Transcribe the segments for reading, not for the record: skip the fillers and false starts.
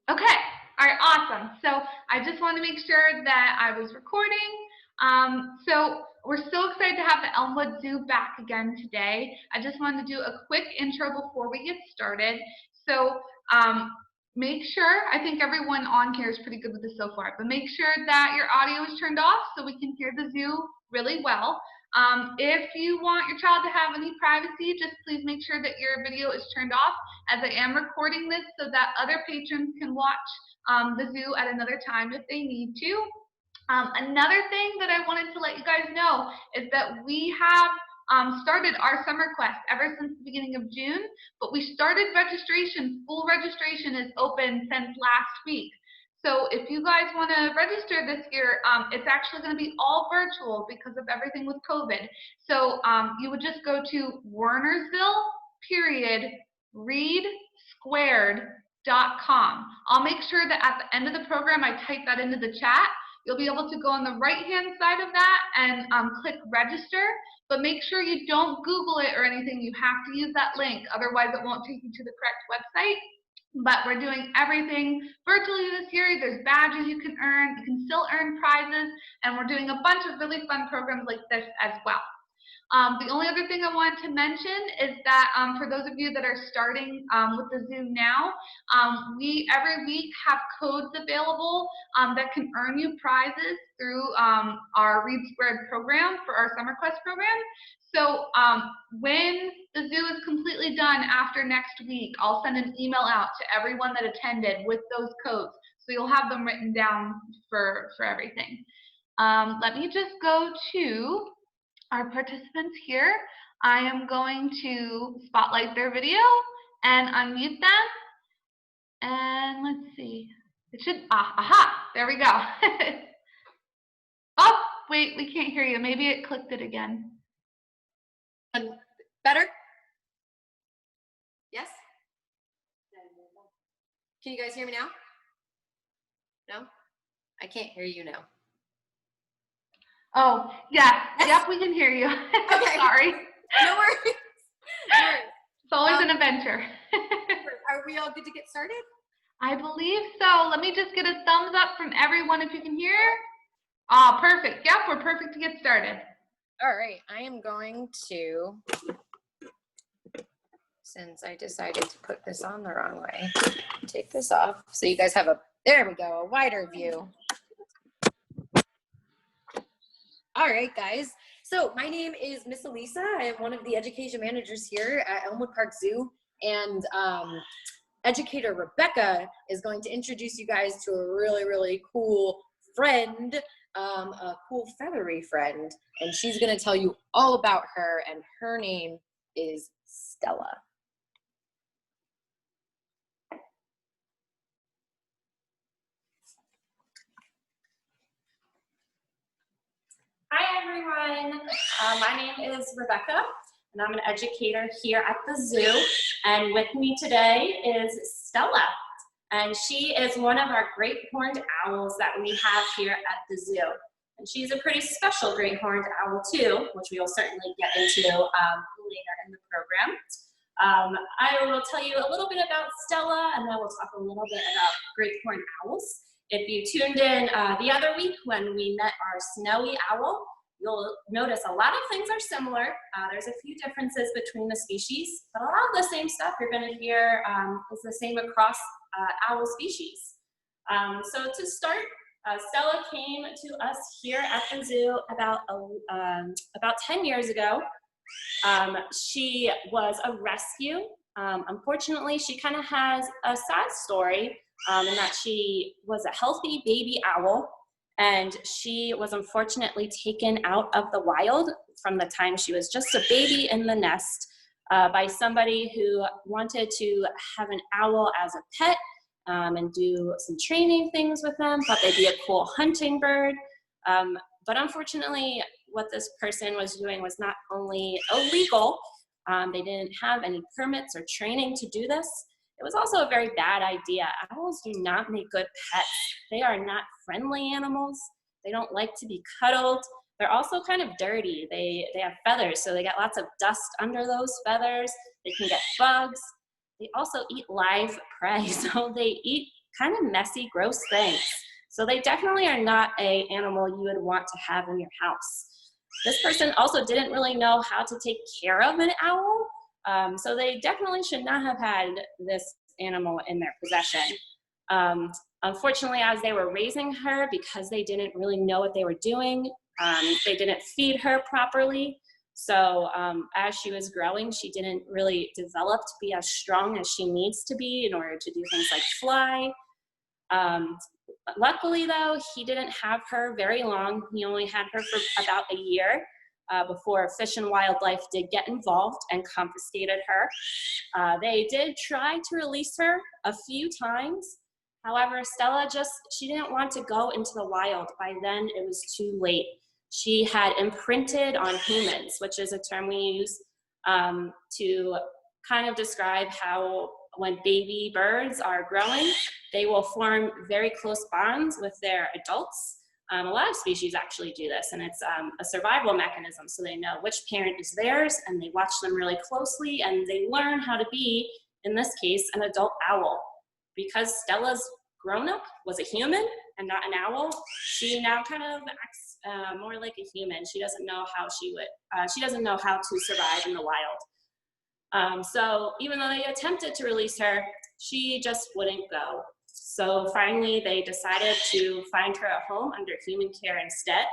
Okay. All right. Awesome. So I just want to make sure that I was recording. So we're so excited to have the Elmwood Zoo back again today. I just wanted to do a quick intro before we get started. So make sure, I think everyone on here is pretty good with this so far, but make sure that your audio is turned off so we can hear the zoo really well. If you want your child to have any privacy, just please make sure that your video is turned off, as I am recording this so that other patrons can watch the zoo at another time if they need to. Another thing that I wanted to let you guys know is that we have started our summer quest ever since the beginning of June, but we started registration. Full registration is open since last week. So if you guys want to register this year, it's actually going to be all virtual because of everything with COVID. So you would just go to wernersville.readsquared.com. I'll make sure that at the end of the program I type that into the chat. You'll be able to go on the right-hand side of that and click register, but make sure you don't Google it or anything. You have to use that link, otherwise it won't take you to the correct website. But we're doing everything virtually this year. There's badges you can earn. You can still earn prizes, and we're doing a bunch of really fun programs like this as well. The only other thing I wanted to mention is that for those of you that are starting with the zoo now, we every week have codes available that can earn you prizes through our Read Squared program for our Summer Quest program. So when the zoo is completely done after next week, I'll send an email out to everyone that attended with those codes. So you'll have them written down for everything. Let me just go to our participants here. I am going to spotlight their video and unmute them. And let's see. It should, aha, there we go. Oh, wait, we can't hear you. Maybe it clicked it again. Better? Yes? Can you guys hear me now? No? I can't hear you now. Oh, yeah. Yep, we can hear you. Okay. Sorry. No worries. No worries. It's always an adventure. Are we all good to get started? I believe so. Let me just get a thumbs up from everyone if you can hear. Oh, perfect. Yep, we're perfect to get started. All right. I am going to, since I decided to put this on the wrong way, take this off so you guys have a, there we go, a wider view. All right, guys. So my name is Miss Elisa. I am one of the education managers here at Elmwood Park Zoo. And educator Rebecca is going to introduce you guys to a really, really cool friend, a cool feathery friend. And she's going to tell you all about her. And her name is Stella. Hi everyone, my name is Rebecca and I'm an educator here at the zoo, and with me today is Stella, and she is one of our great horned owls that we have here at the zoo. And she's a pretty special great horned owl too, which we will certainly get into later in the program. I will tell you a little bit about Stella, and then we'll talk a little bit about great horned owls. If you tuned in the other week when we met our snowy owl, you'll notice a lot of things are similar. There's a few differences between the species, but a lot of the same stuff you're going to hear is the same across owl species. So to start, Stella came to us here at the zoo about 10 years ago. She was a rescue. Unfortunately, she kind of has a sad story. In that she was a healthy baby owl, and she was unfortunately taken out of the wild from the time she was just a baby in the nest by somebody who wanted to have an owl as a pet and do some training things with them, thought they'd be a cool hunting bird. But unfortunately, what this person was doing was not only illegal, they didn't have any permits or training to do this. It was also a very bad idea. Owls do not make good pets. They are not friendly animals. They don't like to be cuddled. They're also kind of dirty. They have feathers, so they get lots of dust under those feathers. They can get bugs. They also eat live prey, so they eat kind of messy, gross things. So they definitely are not an animal you would want to have in your house. This person also didn't really know how to take care of an owl, so they definitely should not have had this animal in their possession. Unfortunately, as they were raising her, because they didn't really know what they were doing, they didn't feed her properly. So as she was growing, she didn't really develop to be as strong as she needs to be in order to do things like fly. Luckily, though, he didn't have her very long. He only had her for about a year before Fish and Wildlife did get involved and confiscated her. They did try to release her a few times. However, Stella she didn't want to go into the wild. By then, it was too late. She had imprinted on humans, which is a term we use to kind of describe how when baby birds are growing, they will form very close bonds with their adults. A lot of species actually do this, and it's a survival mechanism, so they know which parent is theirs, and they watch them really closely, and they learn how to be, in this case, an adult owl. Because Stella's grown-up was a human and not an owl, she now kind of acts more like a human. She doesn't know how she doesn't know how to survive in the wild. So even though they attempted to release her, she just wouldn't go. So finally, they decided to find her a home under human care instead.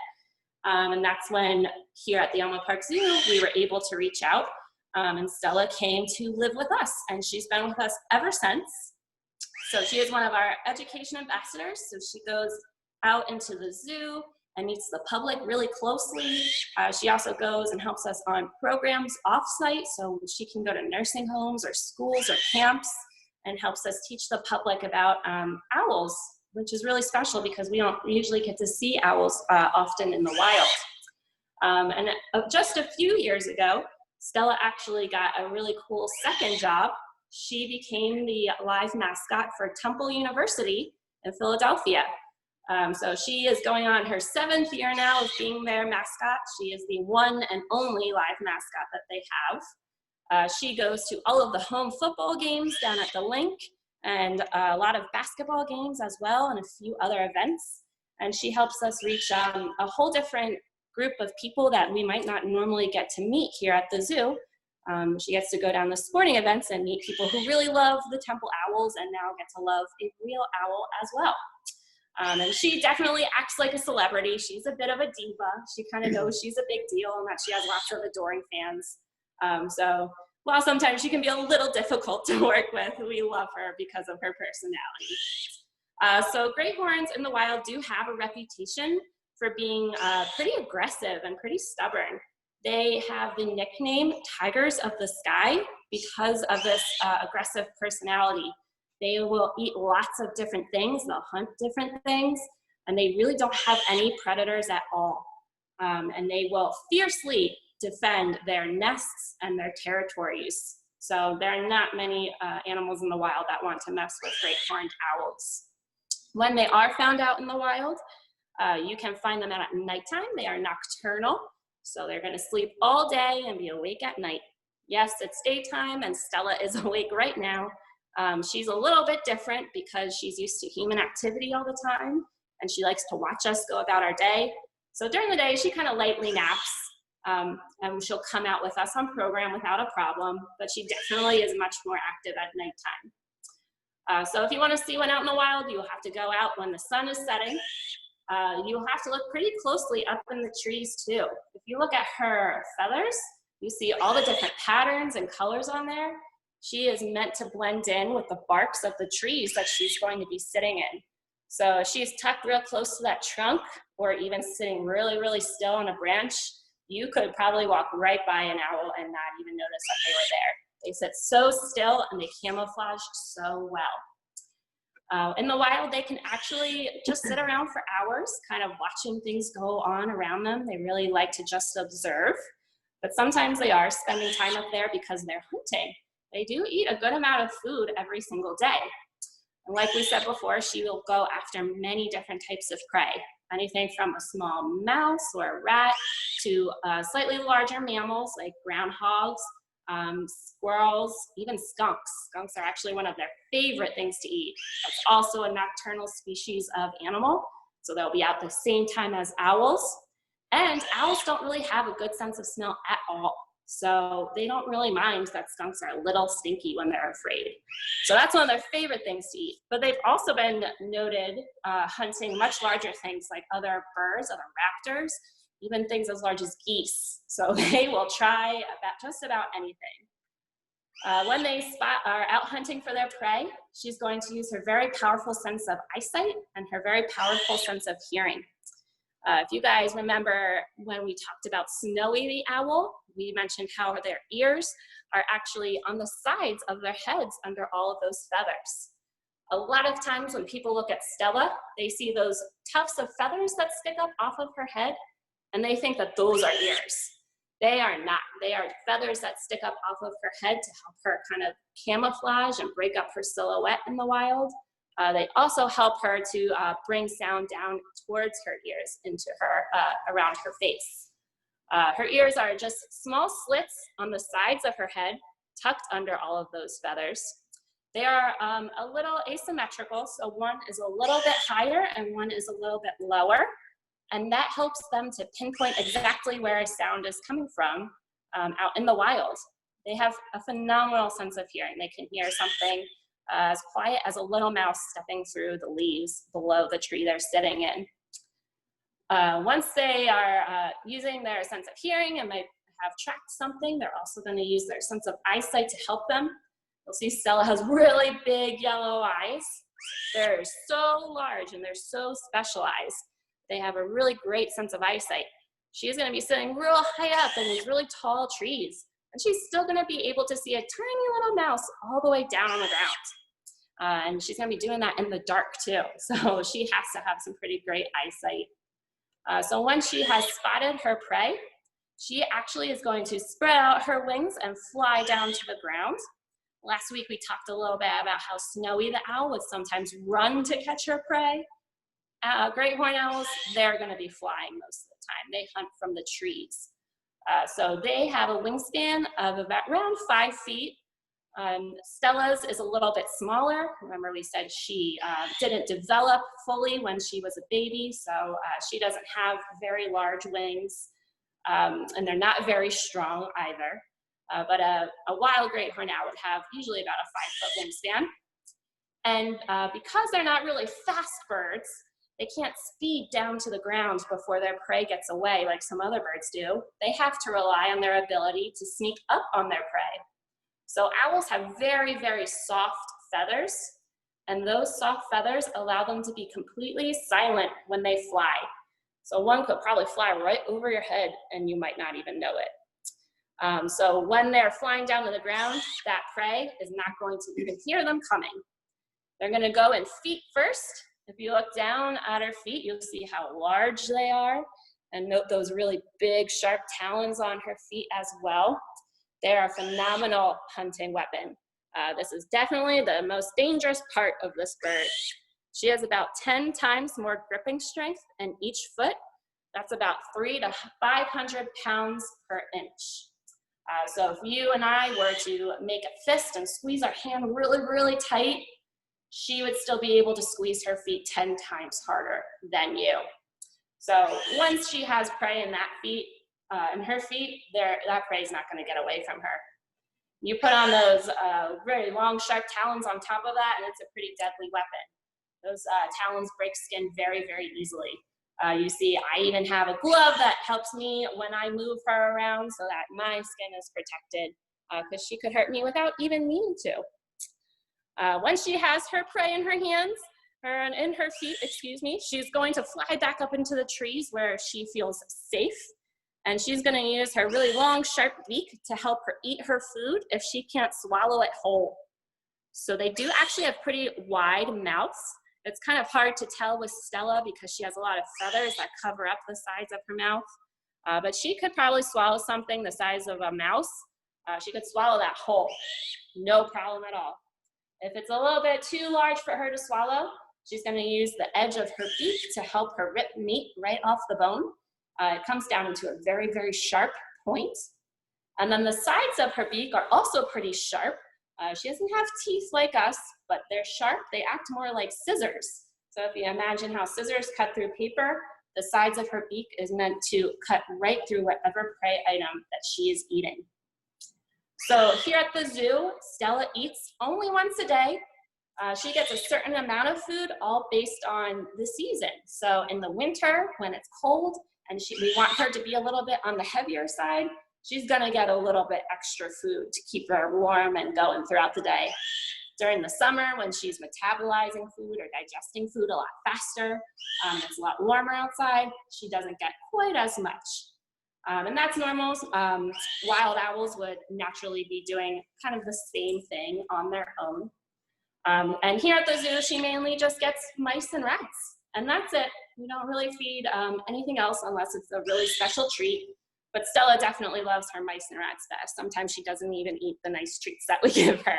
And that's when, here at the Elmwood Park Zoo, we were able to reach out. And Stella came to live with us, and she's been with us ever since. So she is one of our education ambassadors. So she goes out into the zoo and meets the public really closely. She also goes and helps us on programs off-site, so she can go to nursing homes or schools or camps and helps us teach the public about owls, which is really special because we don't usually get to see owls often in the wild. And just a few years ago, Stella actually got a really cool second job. She became the live mascot for Temple University in Philadelphia. So she is going on her 7th year now of being their mascot. She is the one and only live mascot that they have. She goes to all of the home football games down at the link and a lot of basketball games as well and a few other events. And she helps us reach a whole different group of people that we might not normally get to meet here at the zoo. She gets to go down to sporting events and meet people who really love the Temple Owls and now get to love a real owl as well. And she definitely acts like a celebrity. She's a bit of a diva. She kind of knows she's a big deal and that she has lots of adoring fans. So while sometimes she can be a little difficult to work with, we love her because of her personality. So great horns in the wild do have a reputation for being pretty aggressive and pretty stubborn. They have the nickname Tigers of the Sky because of this aggressive personality. They will eat lots of different things, they'll hunt different things, and they really don't have any predators at all. And they will fiercely defend their nests and their territories. So there are not many animals in the wild that want to mess with great horned owls. When they are found out in the wild, you can find them at nighttime. They are nocturnal, so they're gonna sleep all day and be awake at night. Yes, it's daytime and Stella is awake right now. She's a little bit different because she's used to human activity all the time and she likes to watch us go about our day. So during the day, she kind of lightly naps and she'll come out with us on program without a problem, but she definitely is much more active at nighttime. So if you want to see one out in the wild, you'll have to go out when the sun is setting. You'll have to look pretty closely up in the trees too. If you look at her feathers, you see all the different patterns and colors on there. She is meant to blend in with the barks of the trees that she's going to be sitting in. So if she's tucked real close to that trunk or even sitting really, really still on a branch, you could probably walk right by an owl and not even notice that they were there. They sit so still and they camouflage so well. In the wild, they can actually just sit around for hours, kind of watching things go on around them. They really like to just observe, but sometimes they are spending time up there because they're hunting. They do eat a good amount of food every single day. And like we said before, she will go after many different types of prey. Anything from a small mouse or a rat to slightly larger mammals like groundhogs squirrels, even skunks. Skunks are actually one of their favorite things to eat. That's also a nocturnal species of animal, so they'll be out the same time as owls. And owls don't really have a good sense of smell at all. So they don't really mind that skunks are a little stinky when they're afraid. So that's one of their favorite things to eat. But they've also been noted hunting much larger things like other birds, other raptors, even things as large as geese. So they will try just about anything. When they are out hunting for their prey, she's going to use her very powerful sense of eyesight and her very powerful sense of hearing. If you guys remember when we talked about Snowy the owl, we mentioned how their ears are actually on the sides of their heads under all of those feathers. A lot of times when people look at Stella, they see those tufts of feathers that stick up off of her head, and they think that those are ears. They are not. They are feathers that stick up off of her head to help her kind of camouflage and break up her silhouette in the wild. They also help her to bring sound down towards her ears into her, around her face. Her ears are just small slits on the sides of her head, tucked under all of those feathers. They are a little asymmetrical, so one is a little bit higher and one is a little bit lower, and that helps them to pinpoint exactly where a sound is coming from out in the wild. They have a phenomenal sense of hearing. They can hear something as quiet as a little mouse stepping through the leaves below the tree they're sitting in. Once they are using their sense of hearing and they have tracked something, they're also going to use their sense of eyesight to help them. You'll see Stella has really big yellow eyes. They're so large and they're so specialized. They have a really great sense of eyesight. She's going to be sitting real high up in these really tall trees, and she's still going to be able to see a tiny little mouse all the way down on the ground. And she's going to be doing that in the dark too. So she has to have some pretty great eyesight. So once she has spotted her prey, she actually is going to spread out her wings and fly down to the ground. Last week we talked a little bit about how Snowy the owl would sometimes run to catch her prey. Great horned owls, they're going to be flying most of the time. They hunt from the trees. So they have a wingspan of about around 5 feet. Stella's is a little bit smaller. Remember we said she didn't develop fully when she was a baby, so she doesn't have very large wings, and they're not very strong either. But a wild great horned owl would have usually about a 5-foot wingspan. And because they're not really fast birds, they can't speed down to the ground before their prey gets away like some other birds do. They have to rely on their ability to sneak up on their prey. So owls have very, very soft feathers, and those soft feathers allow them to be completely silent when they fly. So one could probably fly right over your head and you might not even know it. So when they're flying down to the ground, that prey is not going to even hear them coming. They're going to go in feet first. If you look down at her feet, you'll see how large they are, and note those really big, sharp talons on her feet as well. They're a phenomenal hunting weapon. This is definitely the most dangerous part of this bird. She has about 10 times more gripping strength in each foot. That's about 300 to 500 pounds per inch. So if you and I were to make a fist and squeeze our hand really, really tight, she would still be able to squeeze her feet 10 times harder than you. So once she has prey in her feet, that prey is not going to get away from her. You put on those very long, sharp talons on top of that, and it's a pretty deadly weapon. Those talons break skin very, very easily. You see, I even have a glove that helps me when I move her around so that my skin is protected, because she could hurt me without even meaning to. Once she has her prey in her hands, or in her feet, she's going to fly back up into the trees where she feels safe. And she's going to use her really long, sharp beak to help her eat her food if she can't swallow it whole. So they do actually have pretty wide mouths. It's kind of hard to tell with Stella because she has a lot of feathers that cover up the sides of her mouth. But she could probably swallow something the size of a mouse. She could swallow that whole, no problem at all. If it's a little bit too large for her to swallow, she's going to use the edge of her beak to help her rip meat right off the bone. It comes down into a very, very sharp point. And then the sides of her beak are also pretty sharp. She doesn't have teeth like us, but they're sharp. They act more like scissors. So if you imagine how scissors cut through paper, the sides of her beak is meant to cut right through whatever prey item that she is eating. So here at the zoo, Stella eats only once a day. She gets a certain amount of food, all based on the season. So in the winter, when it's cold, and we want her to be a little bit on the heavier side, she's gonna get a little bit extra food to keep her warm and going throughout the day. During the summer, when she's metabolizing food or digesting food a lot faster, it's a lot warmer outside, she doesn't get quite as much. And that's normal. Wild owls would naturally be doing kind of the same thing on their own. And here at the zoo, she mainly just gets mice and rats, and that's it. We don't really feed anything else unless it's a really special treat. But Stella definitely loves her mice and rats best. Sometimes she doesn't even eat the nice treats that we give her.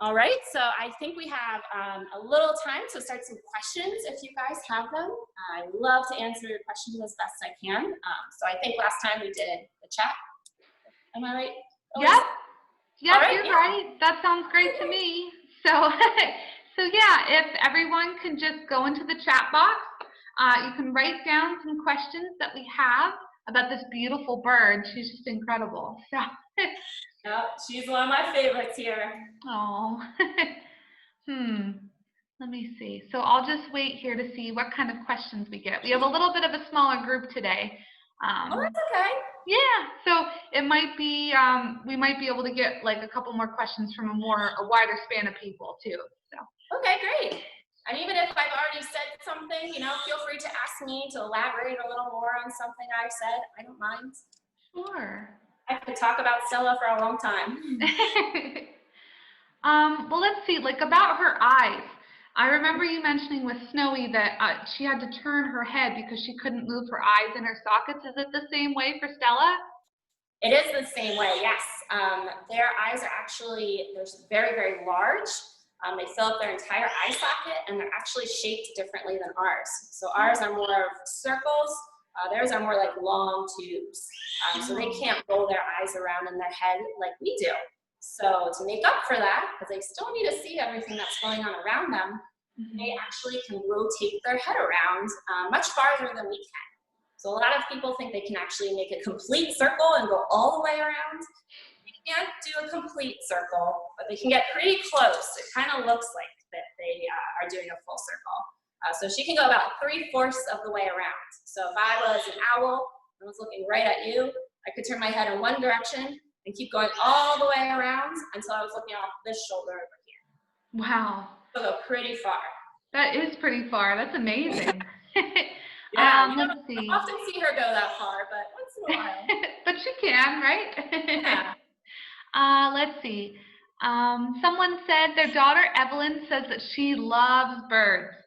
All right, so I think we have a little time to start some questions if you guys have them. I love to answer your questions as best I can. So I think last time we did the chat. Am I right? Yep. Yep, All right, you're yeah. right. That sounds great to me. So, so yeah, if everyone can just go into the chat box, you can write down some questions that we have about this beautiful bird. She's just incredible. So. Yep, she's one of my favorites here. Oh. Let me see. So I'll just wait here to see what kind of questions we get. We have a little bit of a smaller group today. Oh, that's okay. Yeah, so it might be, we might be able to get like a couple more questions from a wider span of people too. So. Okay, great. And even if I've already said something, feel free to ask me to elaborate a little more on something I've said. I don't mind. Sure. I could talk about Stella for a long time. Well, let's see, like about her eyes. I remember you mentioning with Snowy that she had to turn her head because she couldn't move her eyes in her sockets. Is it the same way for Stella? It is the same way, yes. Their eyes are actually, they're very, very large. They fill up their entire eye socket, and they're actually shaped differently than ours. So ours are more circles. Theirs are more like long tubes. So they can't roll their eyes around in their head like we do. So to make up for that, because they still need to see everything that's going on around them, they actually can rotate their head around much farther than we can. So a lot of people think they can actually make a complete circle and go all the way around. They can't do a complete circle, but they can get pretty close. It kind of looks like that they are doing a full circle. So she can go about 3/4 of the way around. So if I was an owl and was looking right at you, I could turn my head in one direction and keep going all the way around until I was looking off this shoulder over here. Wow. So go pretty far. That is pretty far. That's amazing. Yeah, let's see. I often see her go that far, but once in a while. But she can, right? Yeah. Let's see. Someone said their daughter Evelyn says that she loves birds.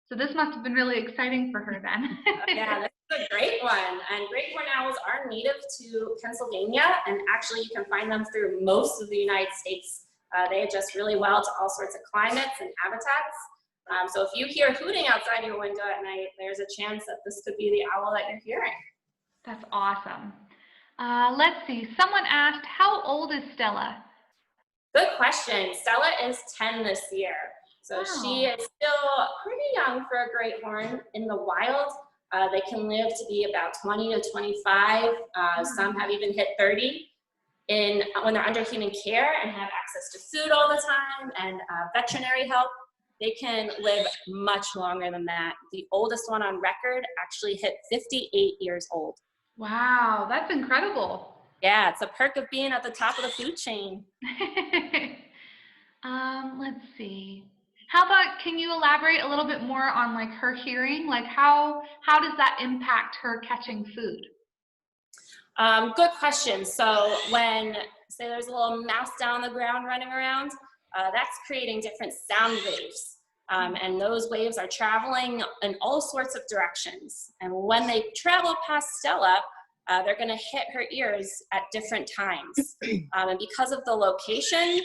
So this must have been really exciting for her then. Yeah, that's a great one. And great horned owls are native to Pennsylvania, and actually you can find them through most of the United States. They adjust really well to all sorts of climates and habitats. So if you hear hooting outside your window at night, there's a chance that this could be the owl that you're hearing. That's awesome. Let's see. Someone asked, how old is Stella? Good question. Stella is 10 this year. So Wow. She is still pretty young for a great horn. In the wild, they can live to be about 20 to 25. Some have even hit 30. When they're under human care and have access to food all the time and veterinary help, they can live much longer than that. The oldest one on record actually hit 58 years old. Wow, that's incredible. Yeah, it's a perk of being at the top of the food chain. Let's see. How about, can you elaborate a little bit more on like her hearing? Like how does that impact her catching food? Good question. So when, say there's a little mouse down on the ground running around, that's creating different sound waves. And those waves are traveling in all sorts of directions. And when they travel past Stella, they're gonna hit her ears at different times. And because of the location,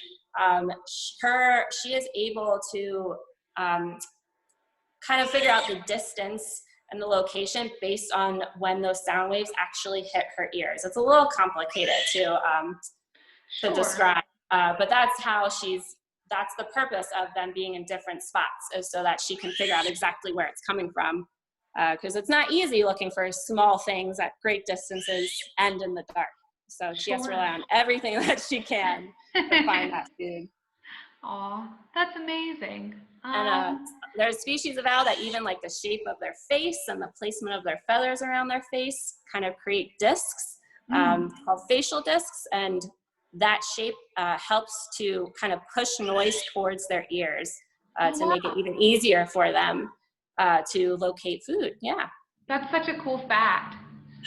she is able to kind of figure out the distance and the location based on when those sound waves actually hit her ears. It's a little complicated to describe, but that's the purpose of them being in different spots, is so that she can figure out exactly where it's coming from. Because it's not easy looking for small things at great distances and in the dark. So she has to rely on everything that she can to find that food. Aw, that's amazing. And there's species of owl that even like the shape of their face and the placement of their feathers around their face kind of create discs called facial discs. And that shape helps to kind of push noise towards their ears to make it even easier for them to locate food. Yeah. That's such a cool fact.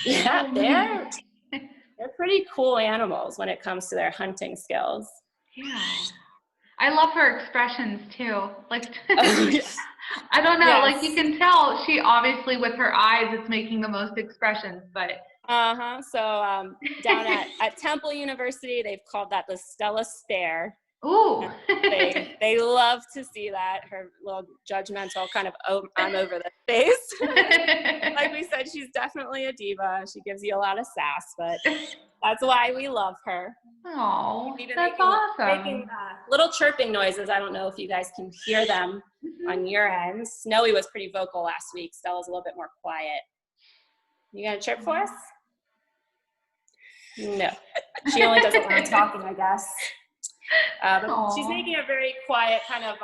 Yeah, they're pretty cool animals when it comes to their hunting skills. Yeah. I love her expressions too. Like, Oh, yeah. I don't know, Yes. like you can tell she obviously with her eyes it's making the most expressions, but. So down at Temple University, they've called that the Stella Stare. Ooh. They love to see that, her little judgmental kind of I'm over the face. Like we said, she's definitely a diva. She gives you a lot of sass, but that's why we love her. Oh, Even that's awesome. making little chirping noises. I don't know if you guys can hear them on your end. Snowy was pretty vocal last week. Stella's a little bit more quiet. You gonna chirp for us? No, she only does it when I'm talking, I guess. But she's making a very quiet kind of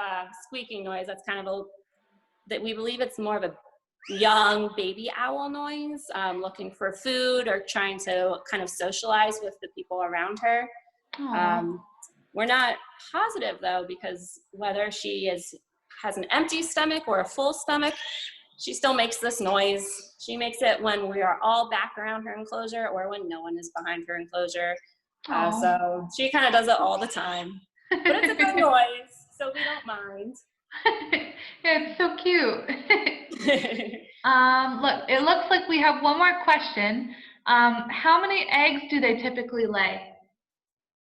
squeaking noise. That's kind of that we believe it's more of a young baby owl noise, looking for food or trying to kind of socialize with the people around her. We're not positive though, because whether she has an empty stomach or a full stomach, she still makes this noise. She makes it when we are all back around her enclosure or when no one is behind her enclosure. So she kind of does it all the time. But it's a good noise, so we don't mind. It's so cute. Look, it looks like we have one more question. How many eggs do they typically lay?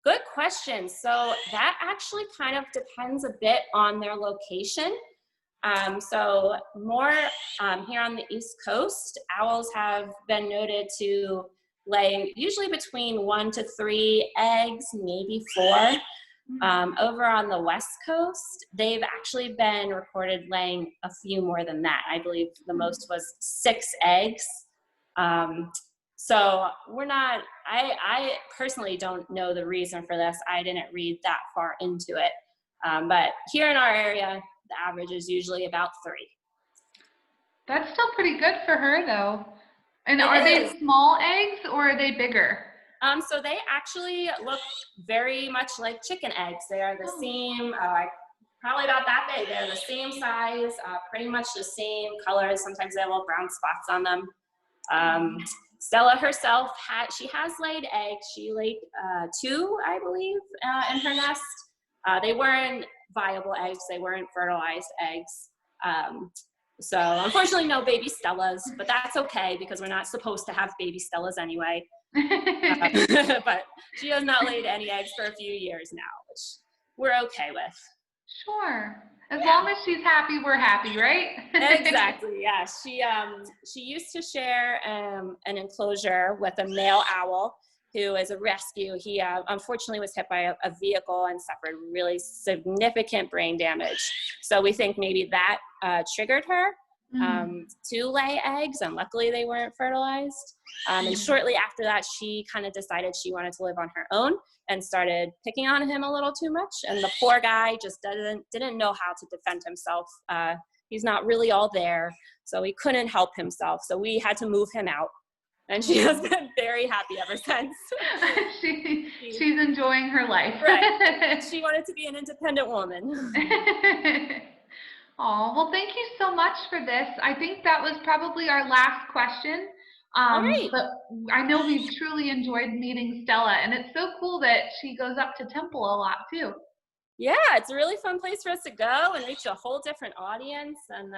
Good question. So that actually kind of depends a bit on their location. So more here on the East Coast, owls have been noted to lay usually between 1 to 3 eggs, maybe 4. Over on the West Coast, they've actually been recorded laying a few more than that. I believe the most was 6 eggs. So we're not, I personally don't know the reason for this. I didn't read that far into it. But here in our area, the average is usually about 3. That's still pretty good for her though. And are they small eggs or are they bigger? So they actually look very much like chicken eggs. They are the same, probably about that big. They're the same size, pretty much the same colors. Sometimes they have little brown spots on them. Stella herself, she has laid eggs. She laid 2, I believe, in her nest. They weren't viable eggs. They weren't fertilized eggs. So unfortunately, no baby Stellas, but that's okay because we're not supposed to have baby Stellas anyway. But she has not laid any eggs for a few years now, which we're okay with. Sure. As long as she's happy, we're happy, right? Exactly, yeah. She used to share an enclosure with a male owl who is a rescue. He unfortunately was hit by a vehicle and suffered really significant brain damage. So we think maybe that triggered her to lay eggs, and luckily they weren't fertilized. And shortly after that, she kind of decided she wanted to live on her own and started picking on him a little too much. And the poor guy just didn't know how to defend himself. He's not really all there, so he couldn't help himself. So we had to move him out. And she has been very happy ever since. She's enjoying her life. Right. She wanted to be an independent woman. Oh, well, thank you so much for this. I think that was probably our last question. All right. But I know we've truly enjoyed meeting Stella, and it's so cool that she goes up to Temple a lot too. Yeah, it's a really fun place for us to go and reach a whole different audience, and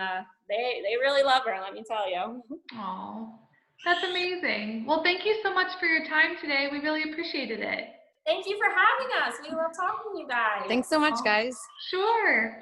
they really love her, let me tell you. Oh, that's amazing. Well, thank you so much for your time today. We really appreciated it. Thank you for having us. We love talking to you guys. Thanks so much, guys. Sure.